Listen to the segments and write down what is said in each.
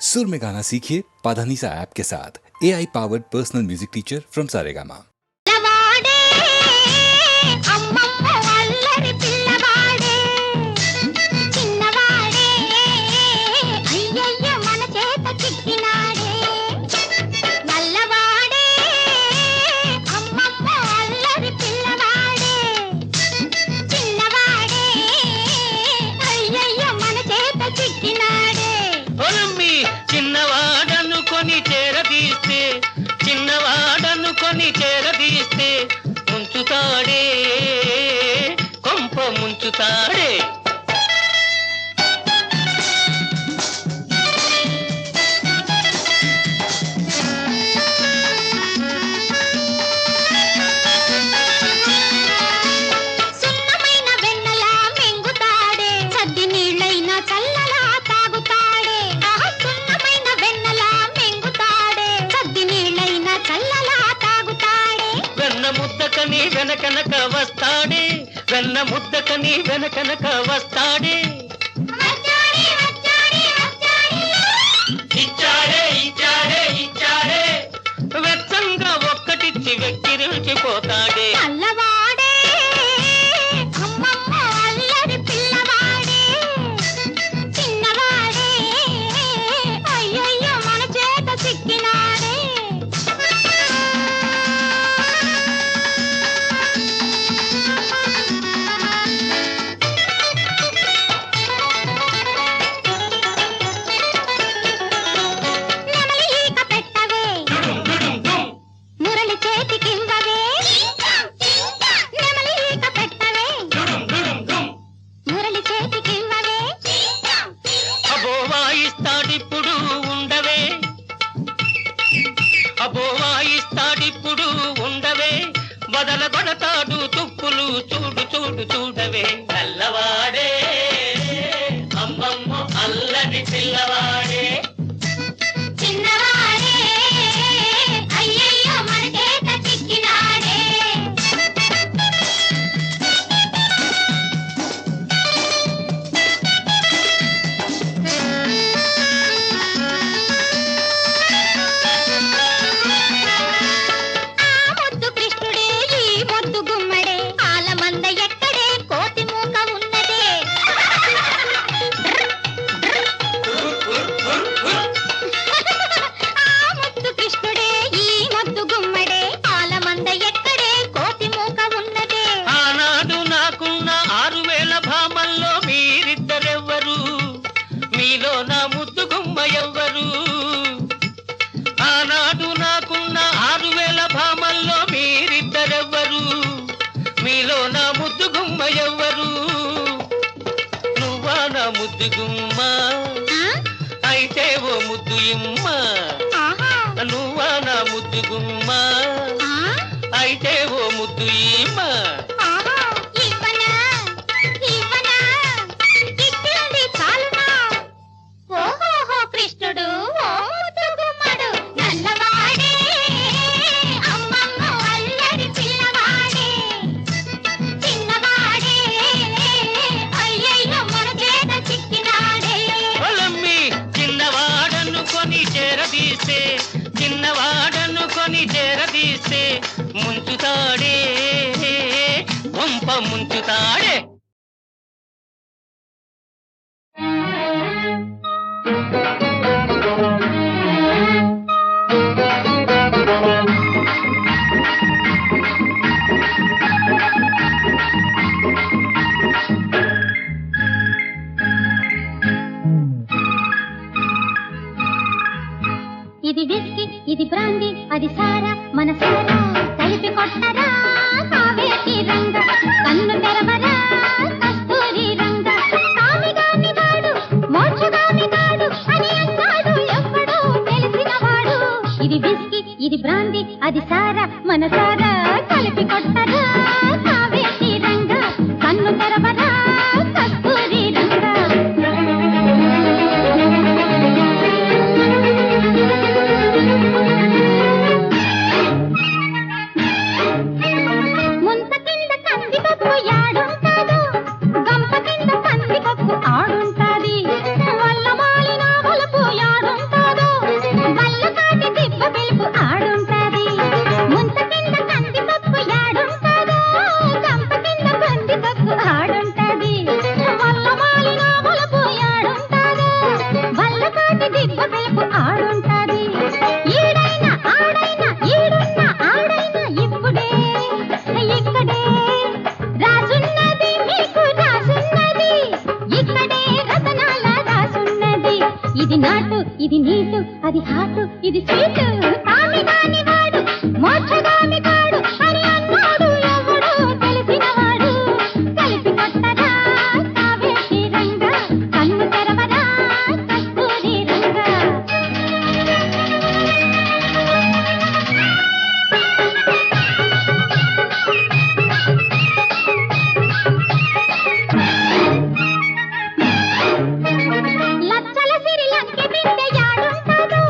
सुर में गाना सीखिए पाधानीसा ऐप के साथ AI powered personal music teacher from Saregama. చేరదీస్తే ముంచుతాడే కొంప ముంచుతాడే వెనకనక వస్తాడే వెన్న ముద్దకని వెనకనక వస్తాడే ఇచ్చాడే ఇచ్చాడే ఇచ్చాడే వెచ్చంగా ఒక్కటిచ్చి వెక్కిరిల్చిపోతాడే అబోవాయిస్తాడిప్పుడు ఉండవే బదల కొడతాడు తుప్పులు చూడు చూడు చూడవే నల్లవాడే అమ్మమ్మ అల్లరి పిల్లవాడే మీలో నా ముద్దు గుమ్మ ఎవ్వరు ఆనాడు నాకున్న 6000 భామల్లో మీరిద్దరెవ్వరు మీలో నా ముద్దు గుమ్మ ఎవ్వరు నువ్వా నా ముద్దు గుమ్మ అయితే ఓ ముద్దు ఇమ్మ నువ్వా నా ముద్దు గుమ్మ అయితే ఓ ముద్దు ఇమ్మ చిన్నవాడను కొని చేరదీస్తే ముంచుతాడే వంప ముంచుతాడే ఇది విస్కీ ఇది బ్రాందీ అది సారా మన సారా కలిపి కొట్టరా కావేటి రంగ కన్ను తెరవరా కస్తూరి రంగ కామిగాని వాడు మోక్షగాని వాడు అని అన్నాడు ఎవ్వడో తెలిసినవాడు ఇది విస్కీ ఇది బ్రాందీ అది సారా మన సారా కలిపి కొట్టరా కావేటి రంగ కన్ను తెరవరా కస్తూరి రంగ ఆడుంటాది వల్ల మాలిన వలపు యాడుంటా నాటు ఇది నీటు అది హాటు ఇది స్వీటు తామి కాని వాడు మోక్షగామి కాడు అని అన్నాడు ఎవడు తెలిసినవాడు కలిపి కొట్టరా కావేటి రంగ కన్ను తెరవరా కస్తూరి రంగ లచ్చల సిరి లంకె బిందె యాడుంటాడు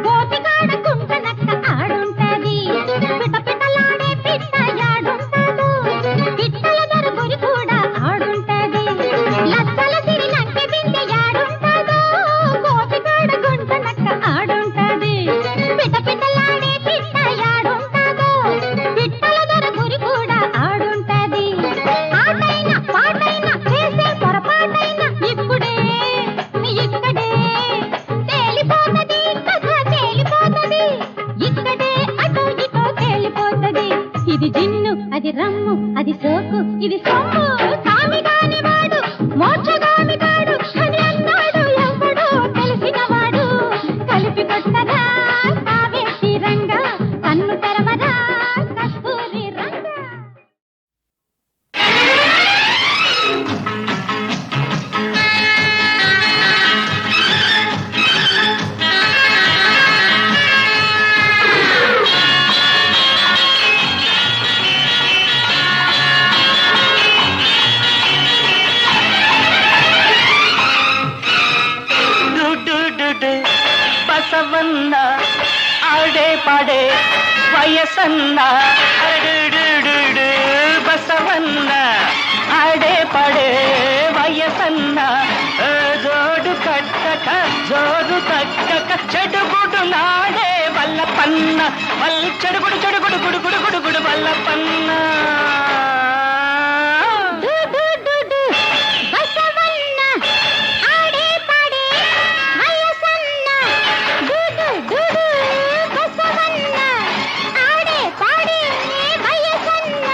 గోపికాడ కుంట నక్క ఆడుంటది పిటపిటలాడే పిట్ట యాడుంటాడు పిట్టల దొరుగురి కూడా ఆడుంటది లచ్చల సిరి లంకె బిందె యాడుంటాడు గోపికాడ కుంట నక్క ఆడుంటది పిటపిటలాడే పిట్ట యాడుంటాడు పిట్టల దొరుగురి కూడా ఆడుంటది ఆటైన పాటైన చేసే పొరపాటైన ఇప్పుడే ఇక్కడే తేలిపోతది కథ తేలిపోతది ఇక్కడే అటో ఇటో తేలిపోతది ఇది జిన్ను అది రమ్ము అది సోకు ఇది సొమ్ము తామి కాని వాడు మోక్షగామి కాడు అని అన్నాడు ఎవడో తెలిసినవాడు కలిపి కొట్టరా కావేటి రంగ కన్ను తెరవరా కస్తూరి రంగ డుడుడుడు బసవన్న ఆడే పాడే వయసన్న డుడుడుడు బసవన్న ఆడే పాడే వయసన్న జోడు కట్టక జోరు తగ్గక చెడుగుడు నాడే వల్ల పన్న వల్ల చెడుగుడు చెడుగుడు గుడుగుడు గుడుగుడు వల్ల పన్న డుడుడుడు బసవన్న ఆడే పాడే వయసన్న డుడుడుడు బసవన్న ఆడే పాడే వయసన్న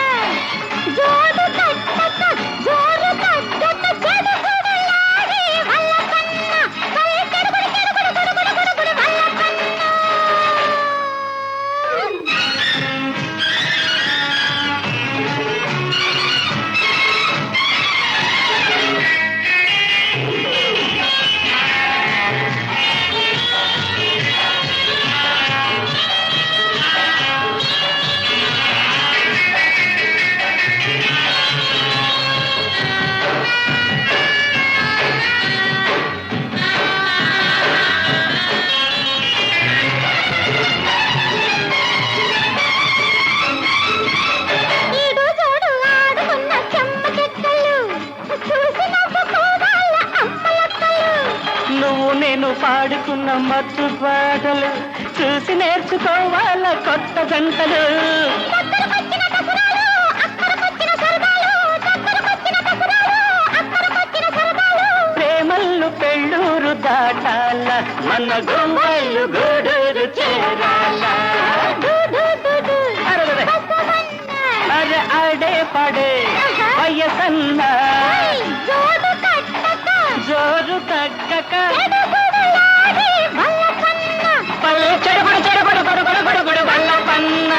జోడు కట్టక జోరు తగ్గక చెడుగుడులాడే వల్ల పన్న వల్ల చెడుగుడు చెడుగుడు గుడుగుడు గుడుగుడు వల్ల పన్న ఈడు జోడు ఆడుకున్న చెమ్మ చెక్కలు చూసి నవ్వుకోవాల అమ్మలక్కలు నువ్వు నేను పాడుకున్న మత్తు పాటలు చూసి నేర్చుకోవాల కొత్త గంటలు దగ్గరకొచ్చిన దసరాలు అక్కడకొచ్చిన సరదాలు దగ్గరకొచ్చిన దసరాలు అక్కడకొచ్చిన సరదాలు ప్రేమల్లు పెళ్ళూరు దాటాల మన గుమ్మళ్ళు గూడూరు చేరాల డుడుడుడు అరెరెరె. బసవన్న అరే ఆడే పడే వయసన్న జోడు కట్టక జోరు తగ్గక చెడుగుడులాడే వల్ల పన్న పల్లె చెడుగుడు చెడుగుడు గుడుగుడు గుడుగుడు వల్ల పన్న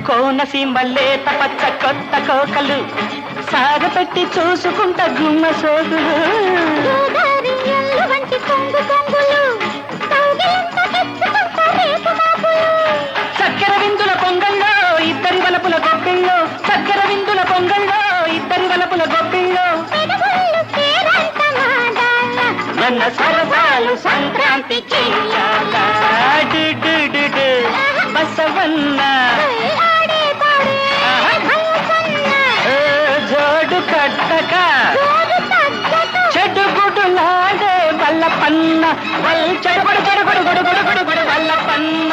కోనసీమ లేత పచ్చ కొత్త కోకలు సాగపెట్టి చూసుకుంట గుమ్మ సోగులు గోదారి ఎల్లు వంటి కొంగు కొంగులు కౌగిలింత తెచ్చుకుంట రేపు మాపులు చక్కెర విందుల పొంగల్లో ఇద్దరి వలపుల గొప్పిల్లో చక్కెర విందుల పొంగల్లో ఇద్దరి వలపుల గొప్పిల్లో పెదవులు పేరంత మాడాల మన సరదాలు సంక్రాంతి చెయ్యాల డుడుడుడు బసవన్న ఆడే పాడే వయసన్న జోడు కట్టక జోడు తగ్గక చెడుగుడులాడే వల్ల పన్న చెడుగుడు గొడుగుడు గొడుగుడు గొడుగుడు వల్లపన్న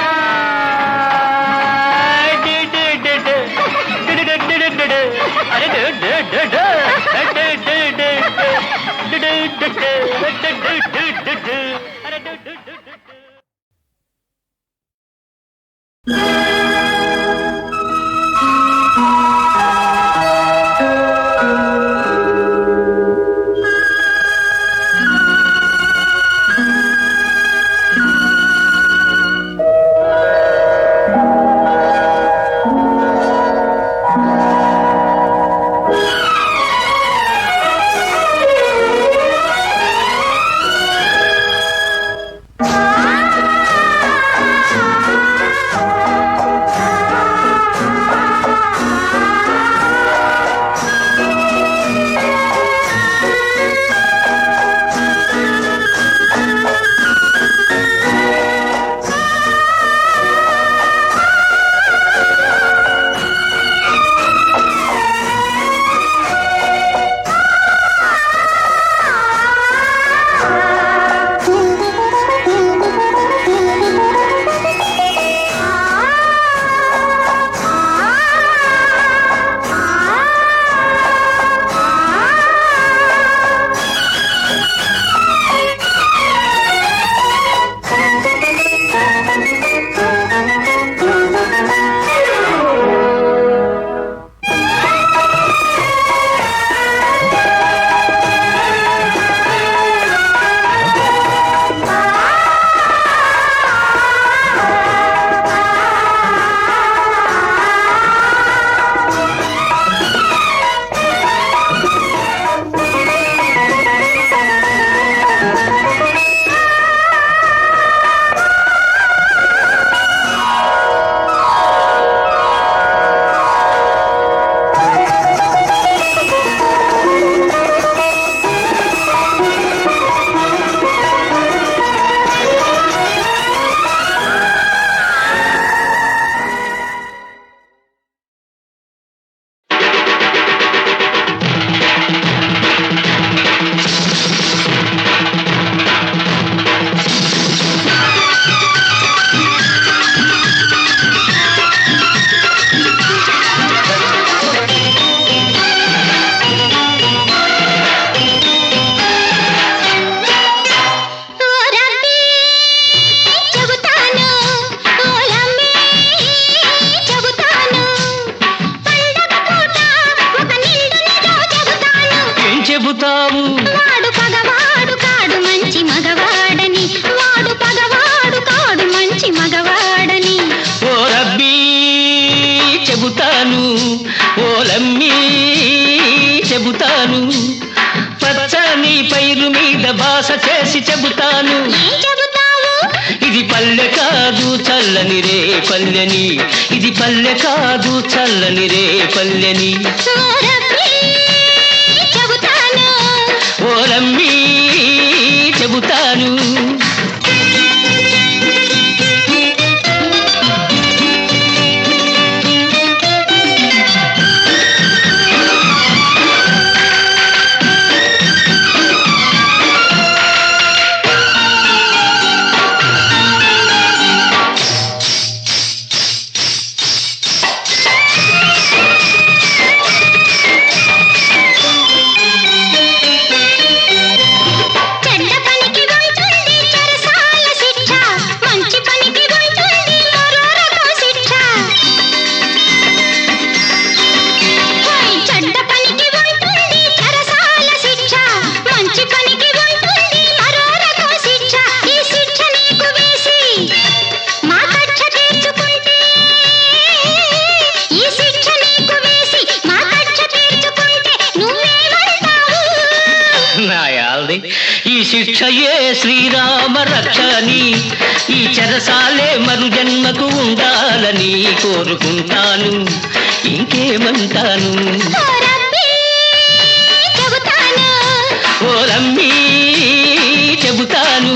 చెబుతావు వాడు పగవాడు కాడు మంచి మగవాడని వాడు పగవాడు కాడు మంచి మగవాడని ఓ రబ్బీ చెబుతాను ఓలమ్మీ చెబుతాను పచ్చని పైరు మీద భాష చేసి చెబుతాను ఏం చెబుతావు ఇది పల్లె కాదు చల్లని రే పల్లెని ఇది పల్లె కాదు చల్లని రే పల్లెని చెబుతాను ఓలమ్మీ చెబుతాను ఈ శిక్షయే శ్రీరామ రక్షని ఈ చెరసాలే మరు జన్మకు ఉండాలని కోరుకుంటాను ఇంకేమంటాను ఓ రమ్మీ చెబుతాను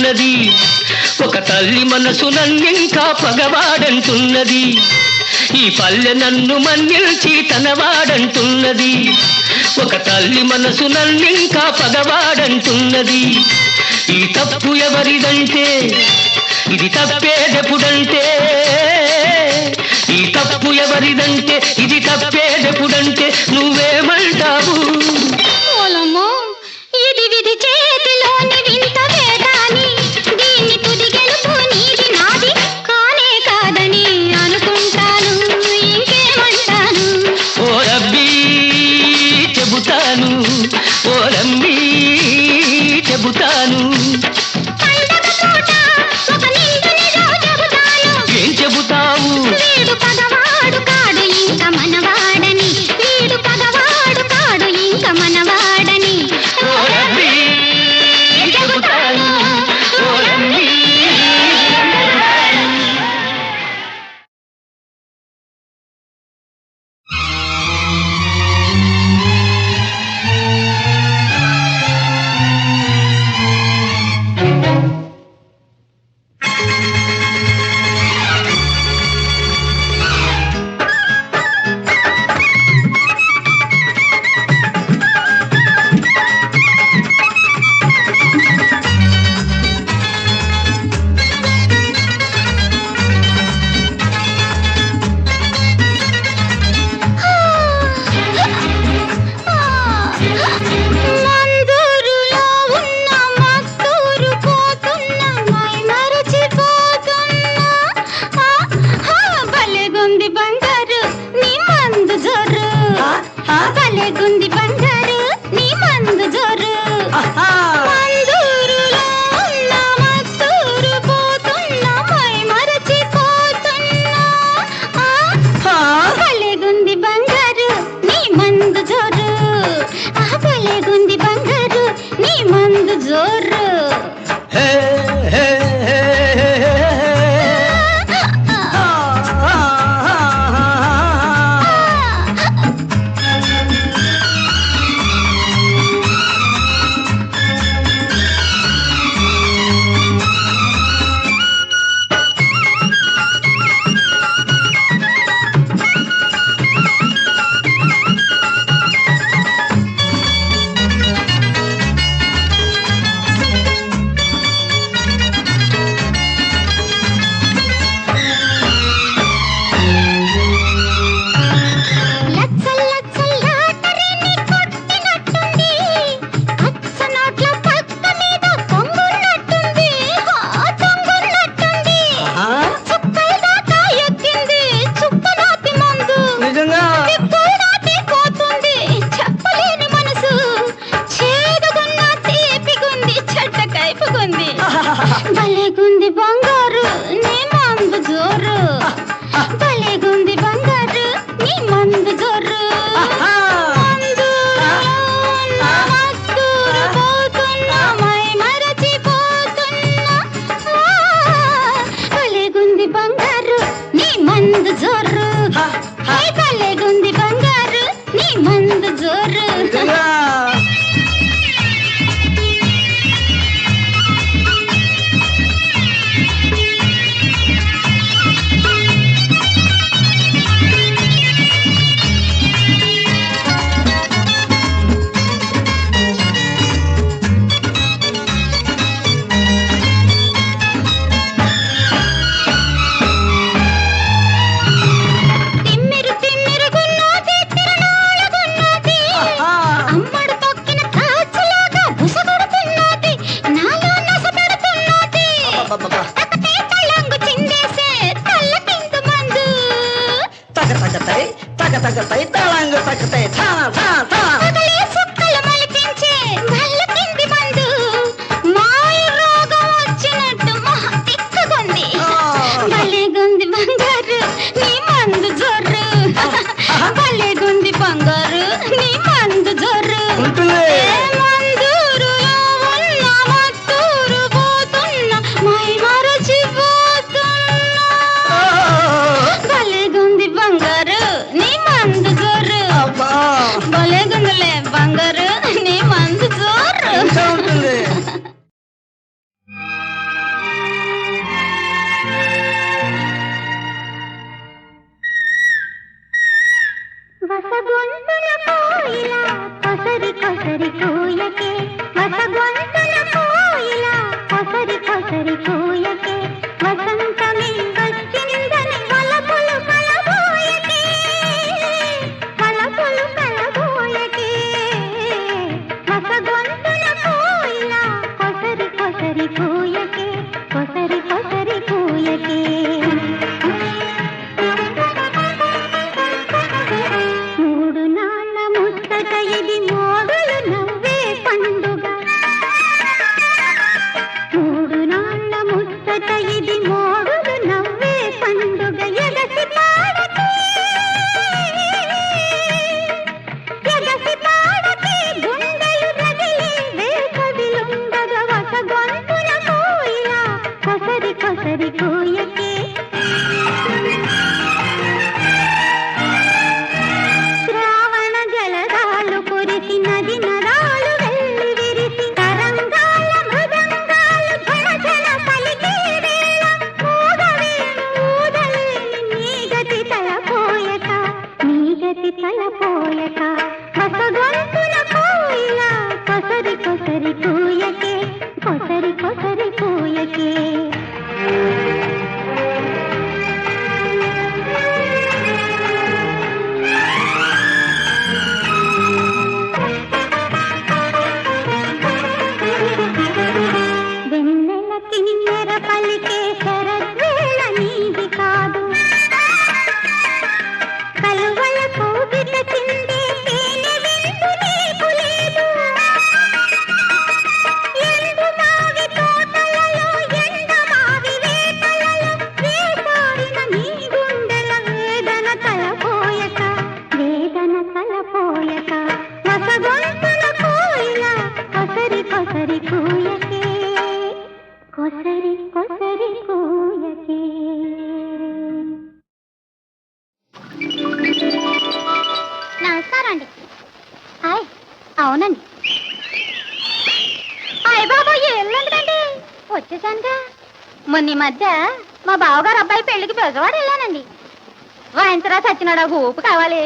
పగవాడంటున్నది, ఒక తల్లి మనసు నన్నింకా పగవాడంటున్నది. ఈ పల్లె నన్ను మన్నిల్చి తనవాడంటున్నది, ఒక తల్లి మనసు నన్నింకా పగవాడంటున్నది. ఈ తప్పు ఎవరిదంటే ఇది తప్పేదెప్పుడంటే, ఈ తప్పు ఎవరిదంటే ఇది తప్పేదెప్పుడంటే నువ్వేమంటావు? ఓలమ్మో, ఇది విధి చేతిలోని వింత వేదాని, దీన్ని తుది గెలుపు నీది నాది కానే కాదని అనుకుంటాను, ఇంకేమంటాను? ఓ రబ్బీ చెబుతాను, ఓ రమ్మీ చెబుతాను. పండగ పూట ఒక నిండు నిజం చెబుతాను, ఏం చెబుతావు? వీడు పగవాడు కాడు ఇంక మనవాడని, వీడు పగవాడు కాడు ఇంక మనవాడని. ఓ రబ్బీ చెబుతాను, ఓ రమ్మీ చెబుతాను. మందూరులో ఉన్న మత్తూరు పోతున్న మై మరచిపోతున్నా. భలేగుంది బంగారు నీ మందు జోరు, భలేగుంది బంగారు నీ మందు జోరు. మందూరులో ఉన్న మత్తూరు పోతున్న మై మరచిపోతున్నా. భలేగుంది బంగారు నీ మందు జోరు, భలేగుంది బంగారు నీ మందు జోరు. హే హే హే హే లచ్చల్ లచ్చల్ లాటరీని కొట్టినట్టుంది, అచ్చ నోట్ల పక్క మీద తొంగున్నట్టుంది, తొంగున్నట్టుంది. చుక్కల దాకా ఎక్కింది చుక్కనాతి మందు, నిజంగా దిక్కుల దాటి పోతుంది చెప్పలేని మనసు. చేదుగున్న తీపిగుంది చెడ్డ కైపుగుంది, భలేగుంది బంగారు నీ మందు జోరు, భలేగుంది బంగారు నీ మందు జోరు. మందూరులో ఉన్న మత్తూరు పోతున్న మై మరచిపోతున్నా. భలేగుంది బంగారు నీ మందు జోరు, భలేగుంది బంగారు నీ మందు జోరు. తిమ్మిరు తిమ్మిరుగున్నది తిరణాలగున్నది, అమ్మడు తొక్కిన తాచులాగా బుసగొడుతున్నది, నాలో నస పెడుతున్నది. తకతే తళంగు చిందేసే తల్ల కింద మందు, పగలే సుక్కలు మలిపించే నల్ల కింది మందు. మాయ రోగం వచ్చినట్టు మహా తిక్కగుంది, భలేగుంది బంగారు నీ మందు జోరు, భలేగుంది బంగారు నీ మందు జోరు. మందూరులో ఉన్న మత్తూరు పోతున్న మై మరచిపోతున్నా. భలేగుంది బంగారు నీ మందు జోరు, భలే కొసరి కూయకే శ్రావణ జలదాలు కురిసి నది నరాలు వెళ్ళి విరిసి తరంగాల మృదంగాలు ఝణఝణ పలికే వేళ ఊదవేణు ఊదలేని నీ గతి తలపోయక కొసగొంతుల కోయిల కొసరి కొసరి కూయకే కొసరి కొసరి కూయకే వెన్నెల కిన్నెర పలికే శరద్వేళ నీది కాదు కలువల కోగిట చిందే తేనె విందు నీకు లేదు ఎండు మావి తోటలలో ఎండమావి వేటలలో వేటాడిన నీ గుండెల వేదన తలపోయక మసగొంతుల కోయిల కొసరి కొసరి కూయకే కొసరి కొసరి కూయకే నమస్కారం అండి. హాయ్ అవునండి. హాయ్ బాబు ఎల్లుండదండి వచ్చేసానుగా. మొన్న ఈ మధ్య మా బావగారు అబ్బాయి పెళ్లికి బెజవాడ వెళ్ళానండి. వాయించరా సచ్చినాడా ఊపు కావాలి.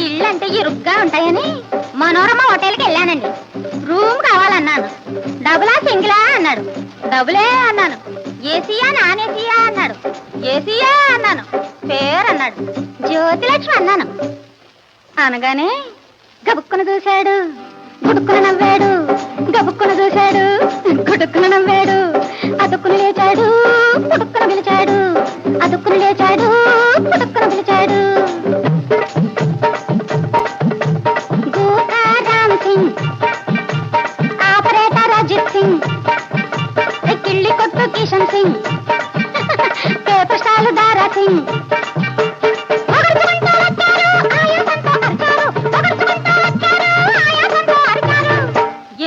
ఇల్లు అంటే ఇరుగ్గా ఉంటాయని మనోరమ హోటల్కి వెళ్ళానండి. రూమ్ కావాలన్నాను. డబులా సింగిలా అన్నాడు. డబులే అన్నాను. ఏసీయా నాన్ ఏసీయా అన్నాడు. ఏసీయా అన్నాను. పేరు అన్నాడు. జ్యోతిలక్ష్మి అన్నాను. అనగానే గబుక్కున చూశాడు, గుడుక్కున నవ్వాడు. గబుక్కున చూశాడు, గుడుక్కున నవ్వాడు. అదుక్కున లేచాడు, పుడుక్కున పిలిచాడు. అదుక్కున లేచాడు, పుడుక్కున పిలిచాడు. గోకా రామ్ సింగ్, ఆపరేటర్ అజిత్ సింగ్, కిళ్ళి కొట్టు కిషన్ సింగ్, పేపర్ స్టాల్ దారా సింగ్.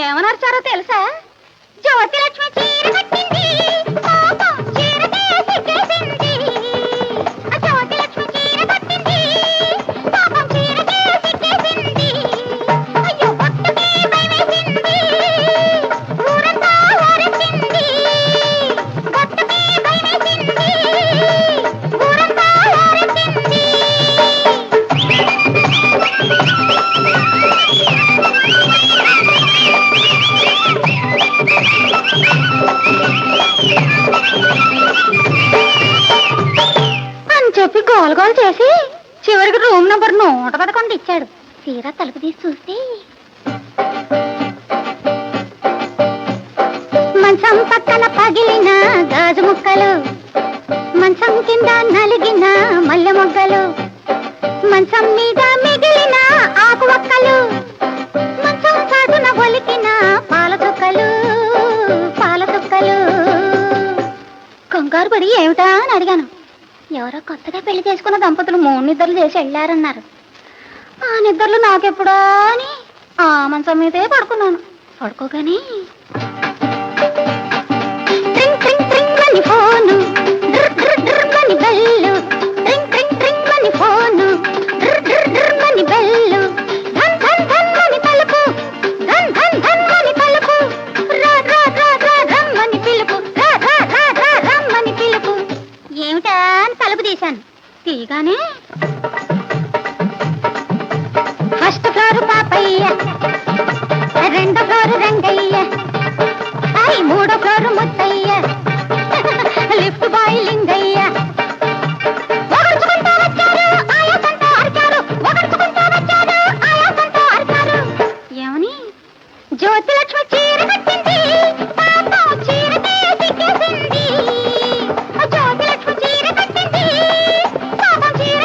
ఏమనర్చారో తెలుసా? జ్యోతిలక్ష్మి చీర కట్టింది, పాపం చీరకే సిగ్గేసింది. జ్యోతిలక్ష్మి చీర కట్టింది, పాపం చీరకే సిగ్గేసింది. అయ్యో భక్తకే భయమేసింది, ఊరంతా ఊరెత్తింది. భక్తకే భయమేసింది, ఊరంతా ఊరెత్తింది. అని చెప్పి గోల్ గోల్ చేసి చివరికి రూమ్ నంబర్ 111 ఇచ్చాడు. తీరా తలుపు తీసి చూస్తే మంచం పక్కన పగిలిన గాజు ముక్కలు, మంచం కింద నలిగిన మల్లె మొగ్గలు, మంచం మీద మిగిలిన ఆకు ఒక్కలు, మంచం సాటున ఒలికిన పాల చుక్కలు. కంగారు పడి ఏమిటా అని అడిగాను. ఎవరో కొత్తగా పెళ్లి చేసుకున్న దంపతులు 3 నిద్రలు చేసి వెళ్ళారన్నారు. ఆ నిద్రలు నాకెప్పుడా అని ఆ మంచం మీదే పడుకున్నాను. పడుకోగానే ట్రింగ్ ట్రింగ్ ట్రింగ్ అని ఫోను, డ్ర్ డ్ర్ డ్ర్ అని బెల్లు. ట్రింగ్ ట్రింగ్ ట్రింగ్ అని ఫోను, డ్ర్ డ్ర్ డ్ర్ అని బెల్లు. ధన్ ధన్ ధన్ అని తలుపు, ధన్ ధన్ ధన్ అని తలుపు. రా రా రా రా రమ్మని పిలుపు, రా రా రా రా రమ్మని పిలుపు. ఏమిటా అని తలుపు తీశాను. తీయగానే ఫస్ట్ ఫ్లోర్ పాపయ్య, 2వ ఫ్లోర్ రంగయ్య, 3వ floor Muthayya, lift boy Lingayya. ఒగర్చుకుంటూ వచ్చారు, ఆయాసంతో అరిచారు. ఒగర్చుకుంటూ వచ్చారు, ఆయాసంతో అరిచారు. ఏమని? జ్యోతిలక్ష్మి చీర కట్టింది, పాపం చీరకే సిగ్గేసింది. జ్యోతిలక్ష్మి చీర కట్టింది, పాపం చీర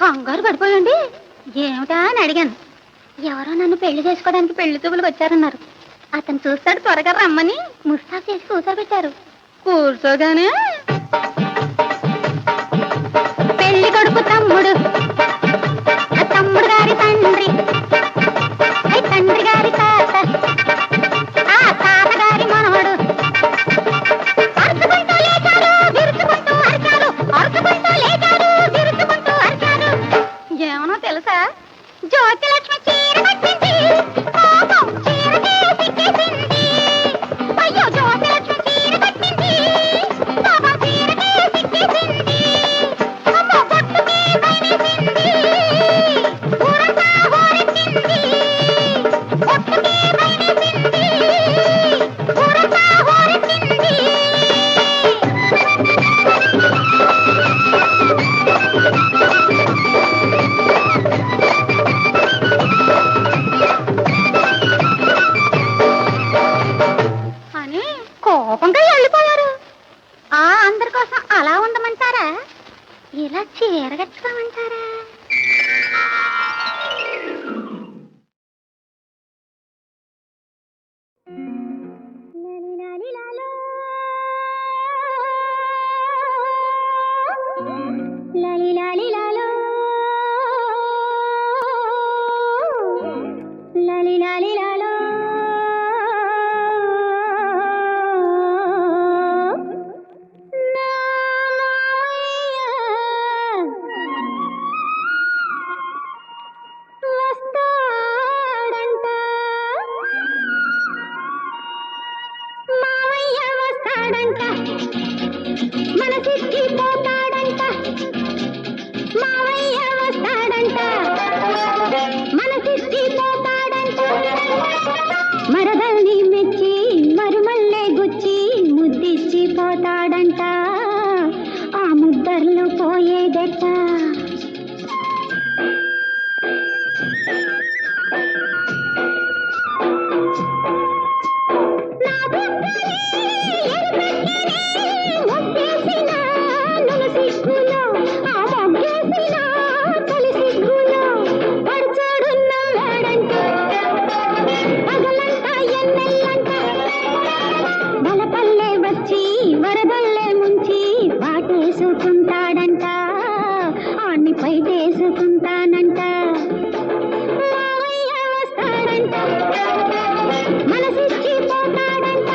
కంగారు పడిపోయండి. ఏమిటా అని అడిగాను. ఎవరో నన్ను పెళ్లి చేసుకోవడానికి పెళ్లి చూపులకు వచ్చారన్నారు. అతను చూస్తాడు, త్వరగా రమ్మని ముస్తాబ్ చేసి కూర్చోబెట్టారు. కూర్చోగానే పెళ్లి కొడుకు తమ్ముడు, ఆ తమ్ముడు గారి తండ్రి, తండ్రి గారి తాత, ఆ తాత గారి మనవడు అరుచుకుంటూ లేచారు, విరుచుకుంటూ అరిచారు, అరుచుకుంటూ లేచారు, విరుచుకుంటూ అరిచారు. ఏమనో తెలుసా? జ్యోతిలక్ష్మి చీర కట్టింది, పాపం చీరకే సిక్కేసింది. అయ్యో జ్యోతిలక్ష్మి చీర కట్టింది, పాపం చీరకే సిక్కేసింది. అమ్మో బొట్టుకే భయమేసింది, ఊరంతా హోరెత్తింది. బొట్టుకే భయమేసింది, ఊరంతా హోరెత్తింది. అని కోపంగా వెళ్ళిపోయారు. అందరి కోసం అలా ఉండమంటారా, ఇలా చీర కట్టుకోమంటారా? లాలిలాలిలాలో, లాలిలాలిలాలో, నా మావయ్య వస్తాడంట, మావయ్య వస్తాడంట, మనసిచ్చిపోతాడంట, మావయ్య వస్తాడంట, మనసిచ్చిపోతాడంట. మరదల్ని మెచ్చి మరుమల్లే గుచ్చి ముద్దిచ్చిపోతాడంట, ఆ ముద్దర్లు పోయేదెట్ట. నా బుగ్గలే ఎరుపెక్కినే, ముగ్గేసిన నును సిగ్గులో, ఆ మొగ్గేసిన తొలి సిగ్గులో పడుచోడున్నాడంట, పగలంతా ఎన్నెల్లంట, బలపల్లే వచ్చి వరదల్లే ముంచి వాటేసుకుంటాడంట, ఆన్ని పైటేసుకుంటానంట. మావయ్య వస్తాడంట, మనసిచ్చిపోతాడంట.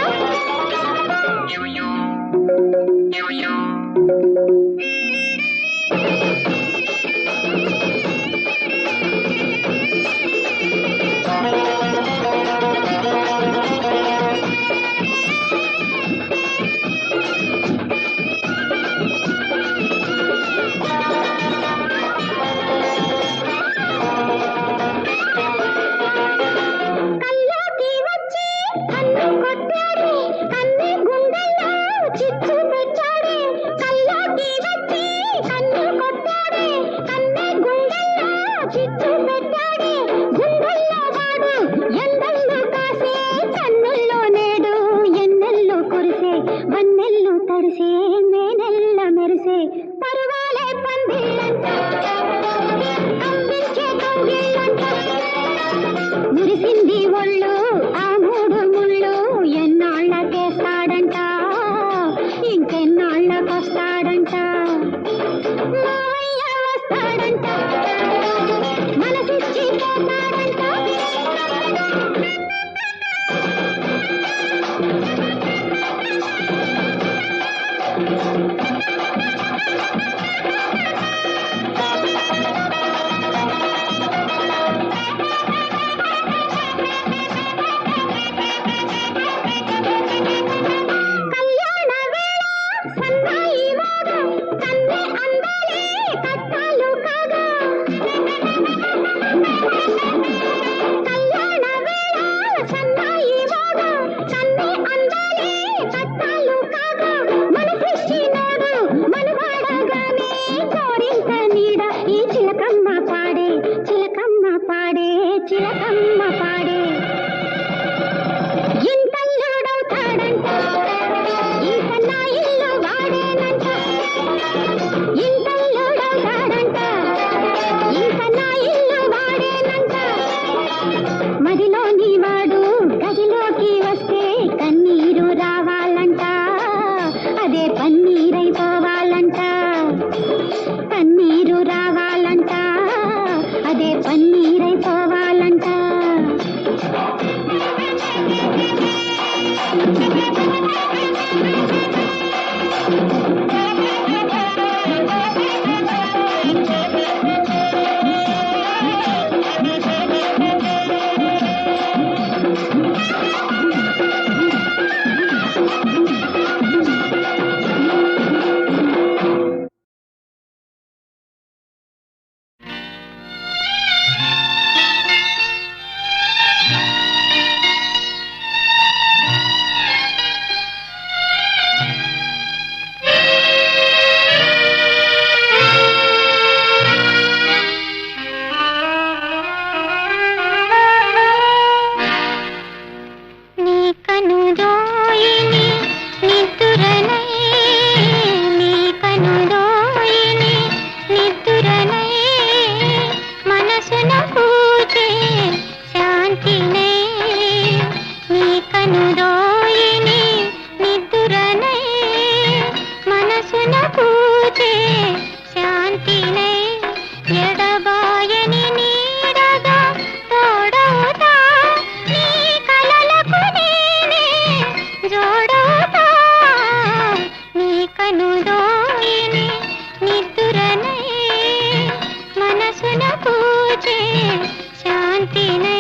శాంతి